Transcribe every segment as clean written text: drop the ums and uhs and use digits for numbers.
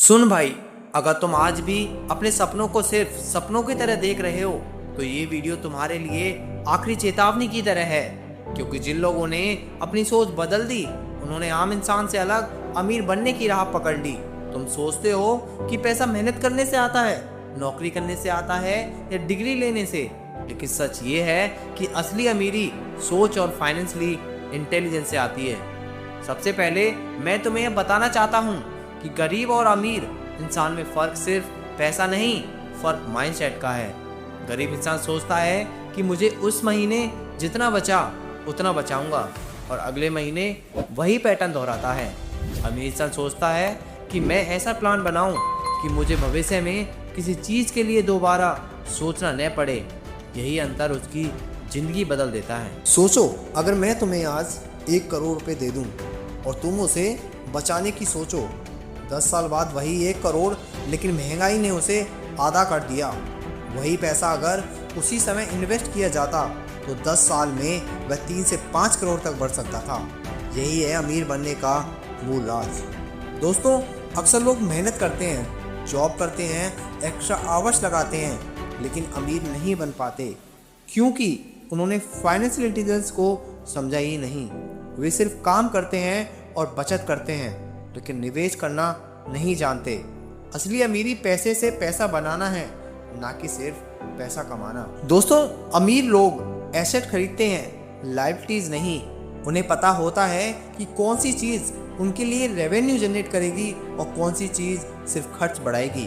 सुन भाई, अगर तुम आज भी अपने सपनों को सिर्फ सपनों की तरह देख रहे हो तो ये वीडियो तुम्हारे लिए आखिरी चेतावनी की तरह है। क्योंकि जिन लोगों ने अपनी सोच बदल दी, उन्होंने आम इंसान से अलग अमीर बनने की राह पकड़ ली। तुम सोचते हो कि पैसा मेहनत करने से आता है, नौकरी करने से आता है या डिग्री लेने से, लेकिन सच ये है कि असली अमीरी सोच और फाइनेंशियली इंटेलिजेंस से आती है। सबसे पहले मैं तुम्हें यह बताना चाहता हूँ कि गरीब और अमीर इंसान में फर्क सिर्फ पैसा नहीं, फर्क माइंडसेट का है। गरीब इंसान सोचता है कि मुझे उस महीने जितना बचा उतना बचाऊंगा और अगले महीने वही पैटर्न दोहराता है। अमीर इंसान सोचता है कि मैं ऐसा प्लान बनाऊं कि मुझे भविष्य में किसी चीज़ के लिए दोबारा सोचना न पड़े। यही अंतर उसकी जिंदगी बदल देता है। सोचो, अगर मैं तुम्हें आज 1 करोड़ रुपए दे दूं और तुम उसे बचाने की सोचो। 10 साल बाद वही 1 करोड़, लेकिन महंगाई ने उसे आधा कर दिया। वही पैसा अगर उसी समय इन्वेस्ट किया जाता तो 10 साल में वह 3 से 5 करोड़ तक बढ़ सकता था। यही है अमीर बनने का मूल राज। दोस्तों, अक्सर लोग मेहनत करते हैं, जॉब करते हैं, एक्स्ट्रा आवर्स लगाते हैं, लेकिन अमीर नहीं बन पाते क्योंकि उन्होंने फाइनेंशियल इंटेलिजेंस को समझा ही नहीं। वे सिर्फ काम करते हैं और बचत करते हैं, लेकिन निवेश करना नहीं जानते। असली अमीरी पैसे से पैसा बनाना है, ना कि सिर्फ पैसा कमाना। दोस्तों, अमीर लोग एसेट खरीदते हैं, लायबिलिटीज नहीं। उन्हें पता होता है कि कौन सी चीज़ उनके लिए रेवेन्यू जनरेट करेगी और कौन सी चीज़ सिर्फ खर्च बढ़ाएगी।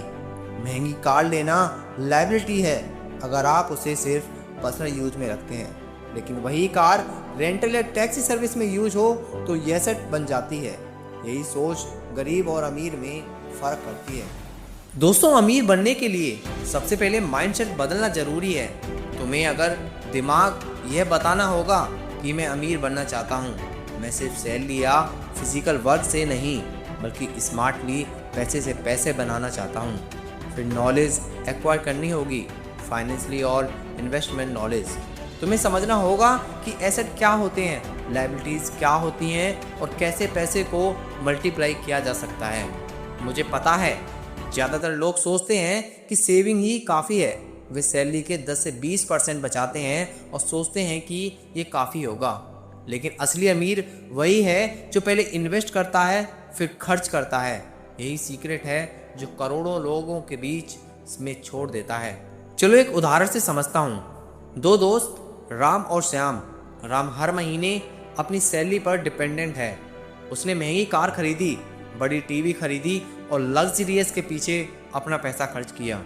महंगी कार लेना लायबिलिटी है अगर आप उसे सिर्फ पर्सनल यूज में रखते हैं, लेकिन वही कार रेंटल या टैक्सी सर्विस में यूज हो तो ये एसेट बन जाती है। यही सोच गरीब और अमीर में फ़र्क करती है। दोस्तों, अमीर बनने के लिए सबसे पहले माइंडसेट बदलना ज़रूरी है। तुम्हें अगर दिमाग यह बताना होगा कि मैं अमीर बनना चाहता हूँ, मैं सिर्फ सैलरी या फिजिकल वर्क से नहीं बल्कि स्मार्टली पैसे से पैसे बनाना चाहता हूँ। फिर नॉलेज एक्वायर करनी होगी, फाइनेंशियली और इन्वेस्टमेंट नॉलेज। तुम्हें समझना होगा कि एसेट क्या होते हैं, लायबिलिटीज़ क्या होती हैं और कैसे पैसे को मल्टीप्लाई किया जा सकता है। मुझे पता है ज़्यादातर लोग सोचते हैं कि सेविंग ही काफ़ी है। वे सैलरी के 10 से 20% बचाते हैं और सोचते हैं कि ये काफ़ी होगा, लेकिन असली अमीर वही है जो पहले इन्वेस्ट करता है फिर खर्च करता है। यही सीक्रेट है जो करोड़ों लोगों के बीच में छोड़ देता है। चलो एक उदाहरण से समझता हूँ। 2 दोस्त राम और श्याम। राम हर महीने अपनी सैलरी पर डिपेंडेंट है। उसने महंगी कार खरीदी, बड़ी टीवी खरीदी और लग्जरियस के पीछे अपना पैसा खर्च किया।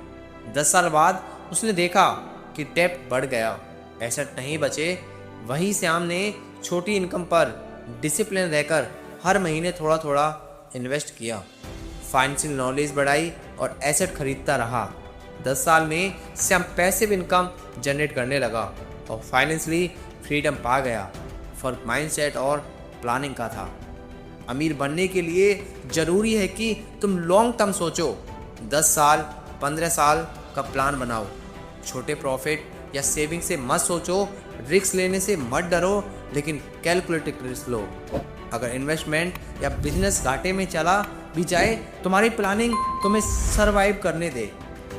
10 साल बाद उसने देखा कि डेब्ट बढ़ गया, एसेट नहीं बचे। वही श्याम ने छोटी इनकम पर डिसिप्लिन रहकर हर महीने थोड़ा थोड़ा इन्वेस्ट किया, फाइनेंशियल नॉलेज बढ़ाई और एसेट खरीदता रहा। 10 साल में श्याम पैसिव इनकम जनरेट करने लगा और फाइनेंशियली फ्रीडम पा गया। फर्क माइंडसेट और प्लानिंग का था। अमीर बनने के लिए ज़रूरी है कि तुम लॉन्ग टर्म सोचो। 10 साल 15 साल का प्लान बनाओ। छोटे प्रॉफिट या सेविंग से मत सोचो, रिस्क लेने से मत डरो, लेकिन कैलकुलेटेड रिस्क लो। अगर इन्वेस्टमेंट या बिजनेस घाटे में चला भी जाए, तुम्हारी प्लानिंग तुम्हें सरवाइव करने दे।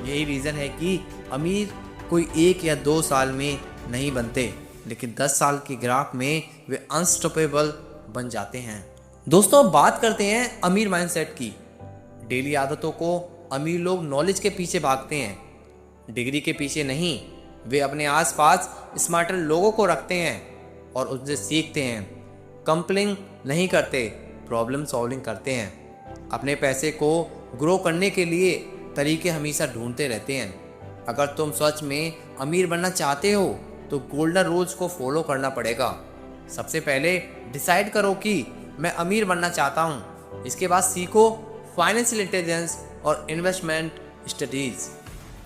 यही रीज़न है कि अमीर कोई 1 या 2 साल में नहीं बनते, लेकिन 10 साल के ग्राफ में वे अनस्टॉपेबल बन जाते हैं। दोस्तों, बात करते हैं अमीर माइंडसेट की। डेली आदतों को अमीर लोग नॉलेज के पीछे भागते हैं, डिग्री के पीछे नहीं। वे अपने आसपास स्मार्टर लोगों को रखते हैं और उनसे सीखते हैं। कंप्लेन नहीं करते, प्रॉब्लम सॉल्विंग करते हैं। अपने पैसे को ग्रो करने के लिए तरीके हमेशा ढूंढते रहते हैं। अगर तुम सच में अमीर बनना चाहते हो तो गोल्डन रूल्स को फॉलो करना पड़ेगा। सबसे पहले डिसाइड करो कि मैं अमीर बनना चाहता हूँ। इसके बाद सीखो फाइनेंशियल इंटेलिजेंस और इन्वेस्टमेंट स्टडीज़।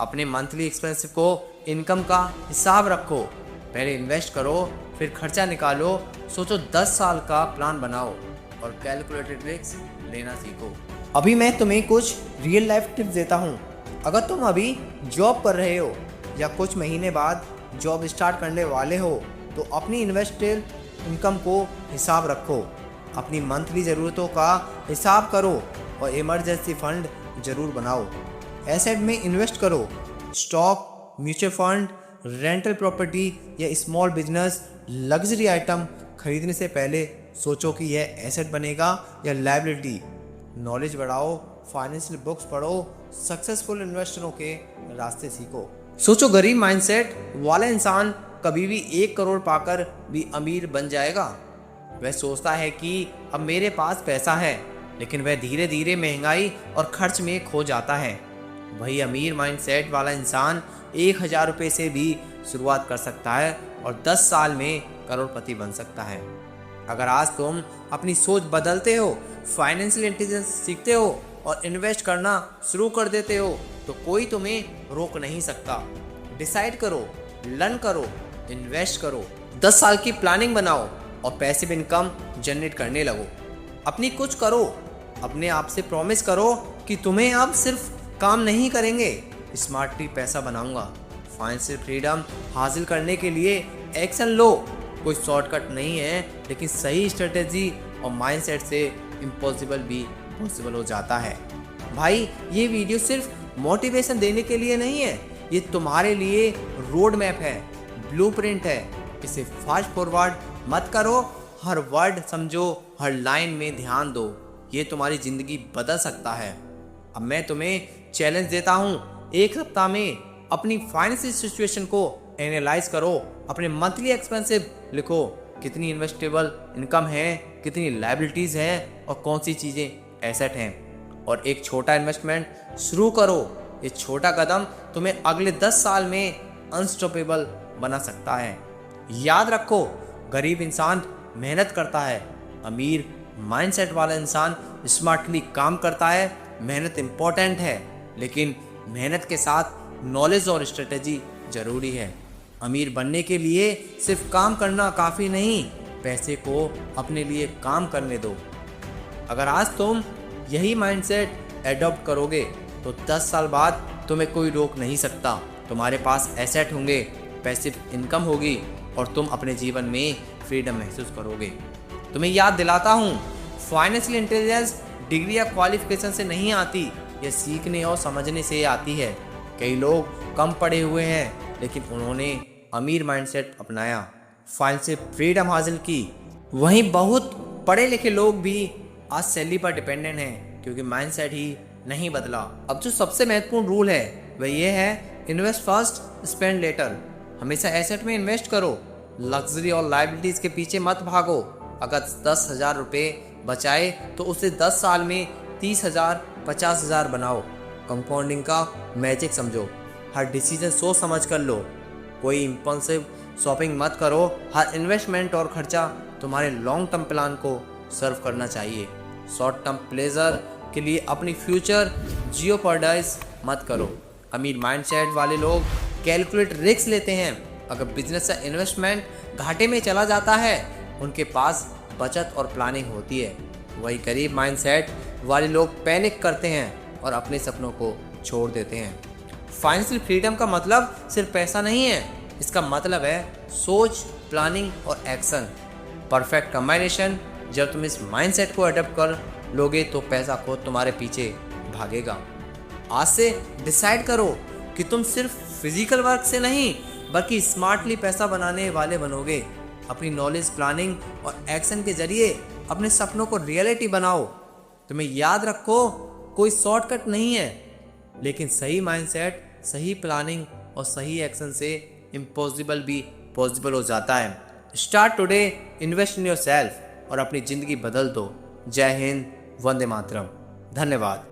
अपने मंथली एक्सपेंसिव को इनकम का हिसाब रखो। पहले इन्वेस्ट करो, फिर खर्चा निकालो। सोचो 10 साल का प्लान बनाओ और कैलकुलेटेड रिस्क लेना सीखो। अभी मैं तुम्हें कुछ रियल लाइफ टिप्स देता हूँ। अगर तुम अभी जॉब कर रहे हो या कुछ महीने बाद जॉब स्टार्ट करने वाले हो तो अपनी इन्वेस्टेड इनकम को हिसाब रखो। अपनी मंथली ज़रूरतों का हिसाब करो और इमरजेंसी फंड जरूर बनाओ। एसेट में इन्वेस्ट करो, stock, mutual fund, rental property या स्मॉल बिजनेस, लग्जरी आइटम खरीदने से पहले सोचो कि यह एसेट बनेगा या लायबिलिटी। नॉलेज बढ़ाओ, फाइनेंशियल बुक्स पढ़ो, सक्सेसफुल इन्वेस्टरों के रास्ते सीखो। सोचो, गरीब माइंडसेट वाला इंसान कभी भी 1 करोड़ पाकर भी अमीर बन जाएगा। वह सोचता है कि अब मेरे पास पैसा है, लेकिन वह धीरे धीरे महंगाई और खर्च में खो जाता है। वही अमीर माइंडसेट वाला इंसान 1000 रुपये से भी शुरुआत कर सकता है और 10 साल में करोड़पति बन सकता है। अगर आज तुम अपनी सोच बदलते हो, फाइनेंशियल इंटेलिजेंस सीखते हो और इन्वेस्ट करना शुरू कर देते हो, तो कोई तुम्हें रोक नहीं सकता। डिसाइड करो, लर्न करो, इन्वेस्ट करो, 10 साल की प्लानिंग बनाओ और पैसिव इनकम जनरेट करने लगो। अपनी कुछ करो, अपने आप से प्रॉमिस करो कि तुम्हें अब सिर्फ काम नहीं करेंगे, स्मार्टली पैसा बनाऊंगा। फाइनेंशियल फ्रीडम हासिल करने के लिए एक्शन लो। कोई शॉर्टकट नहीं है, लेकिन सही स्ट्रेटेजी और माइंडसेट से इम्पॉसिबल भी पॉसिबल हो जाता है। भाई, ये वीडियो सिर्फ मोटिवेशन देने के लिए नहीं है, ये तुम्हारे लिए रोड मैप है, ब्लूप्रिंट है। इसे फास्ट फॉरवर्ड मत करो, हर वर्ड समझो, हर लाइन में ध्यान दो। ये तुम्हारी ज़िंदगी बदल सकता है। अब मैं तुम्हें चैलेंज देता हूँ, 1 सप्ताह में अपनी फाइनेंशियल सिचुएशन को एनालाइज करो, अपने मंथली एक्सपेंसिव लिखो, कितनी इन्वेस्टेबल इनकम है, कितनी लायबिलिटीज़ हैं और कौन सी चीज़ें एसेट हैं, और एक छोटा इन्वेस्टमेंट शुरू करो। ये छोटा कदम तुम्हें अगले 10 साल में अनस्टॉपेबल बना सकता है। याद रखो, गरीब इंसान मेहनत करता है, अमीर माइंडसेट वाला इंसान स्मार्टली काम करता है। मेहनत इम्पोर्टेंट है, लेकिन मेहनत के साथ नॉलेज और स्ट्रेटेजी ज़रूरी है। अमीर बनने के लिए सिर्फ काम करना काफ़ी नहीं, पैसे को अपने लिए काम करने दो। अगर आज तुम यही माइंडसेट एडॉप्ट करोगे तो 10 साल बाद तुम्हें कोई रोक नहीं सकता। तुम्हारे पास एसेट होंगे, पैसिव इनकम होगी और तुम अपने जीवन में फ्रीडम महसूस करोगे। तुम्हें याद दिलाता हूँ, फाइनेंशियल इंटेलिजेंस डिग्री या क्वालिफिकेशन से नहीं आती, यह सीखने और समझने से आती है। कई लोग कम पढ़े हुए हैं, लेकिन उन्होंने अमीर माइंडसेट अपनाया, फाइनेंशियल फ्रीडम हासिल की। वहीं बहुत पढ़े लिखे लोग भी आज सैलरी पर डिपेंडेंट हैं, क्योंकि माइंडसेट ही नहीं बदला। अब जो सबसे महत्वपूर्ण रूल है वह यह है, इन्वेस्ट फर्स्ट, स्पेंड लेटर। हमेशा एसेट में इन्वेस्ट करो, लग्जरी और लायबिलिटीज़ के पीछे मत भागो। अगर 10,000 रुपये बचाए तो उसे 10 साल में 30,000, 50,000 बनाओ। कंपाउंडिंग का मैजिक समझो, हर डिसीजन सोच समझ कर लो। कोई इम्पल्सिव शॉपिंग मत करो। हर इन्वेस्टमेंट और खर्चा तुम्हारे लॉन्ग टर्म प्लान को सर्व करना चाहिए। शॉर्ट टर्म प्लेजर के लिए अपनी फ्यूचर जियोपर्डाइज मत करो। अमीर माइंडसेट वाले लोग कैलकुलेट रिस्क लेते हैं। अगर बिजनेस या इन्वेस्टमेंट घाटे में चला जाता है, उनके पास बचत और प्लानिंग होती है। वही गरीब माइंडसेट वाले लोग पैनिक करते हैं और अपने सपनों को छोड़ देते हैं। फाइनेंशियल फ्रीडम का मतलब सिर्फ पैसा नहीं है, इसका मतलब है सोच, प्लानिंग और एक्शन। परफेक्ट कम्बाइनेशन। जब तुम इस माइंडसेट को अडॉप्ट कर लोगे तो पैसा खुद तुम्हारे पीछे भागेगा। आज से डिसाइड करो कि तुम सिर्फ फिजिकल वर्क से नहीं, बल्कि स्मार्टली पैसा बनाने वाले बनोगे। अपनी नॉलेज, प्लानिंग और एक्शन के जरिए अपने सपनों को रियलिटी बनाओ। तुम्हें याद रखो, कोई शॉर्टकट नहीं है, लेकिन सही माइंडसेट, सही प्लानिंग और सही एक्शन से इम्पॉसिबल भी पॉसिबल हो जाता है। Start today, invest in yourself और अपनी ज़िंदगी बदल दो। जय हिंद, वंदे मातरम। धन्यवाद।